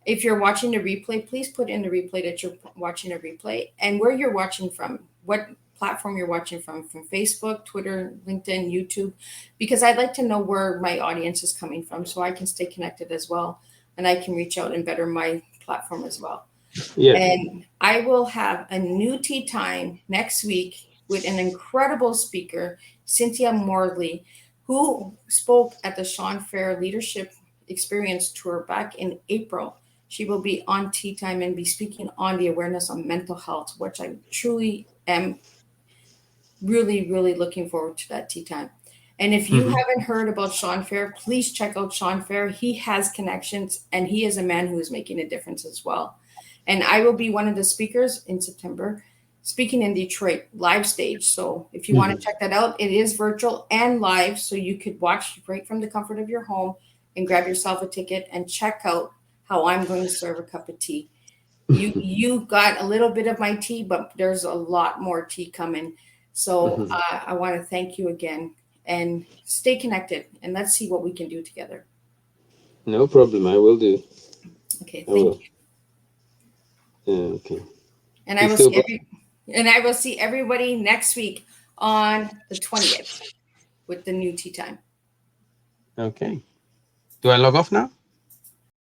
If you're watching the replay, please put in the replay that you're watching a replay and where you're watching from, what platform you're watching from Facebook, Twitter, LinkedIn, YouTube, because I'd like to know where my audience is coming from so I can stay connected as well, and I can reach out and better my platform as well. Yeah. And I will have a new Tea Time next week with an incredible speaker, Cynthia Morley, who spoke at the Sean Fair Leadership Experience Tour back in April. She will be on Tea Time and be speaking on the awareness on mental health, which I truly am really, really looking forward to that Tea Time. And if you haven't heard about Sean Fair, please check out Sean Fair. He has connections, and he is a man who is making a difference as well. And I will be one of the speakers in September, speaking in Detroit, live stage. So if you want to check that out, it is virtual and live. So you could watch right from the comfort of your home and grab yourself a ticket and check out how I'm going to serve a cup of tea. You got a little bit of my tea, but there's a lot more tea coming. So I want to thank you again, and stay connected, and let's see what we can do together. No problem. I will do. Okay, I thank will. you. Okay. And I You will still see got? everybody next week on the 20th with the new Tea Time. Okay. Do I log off now?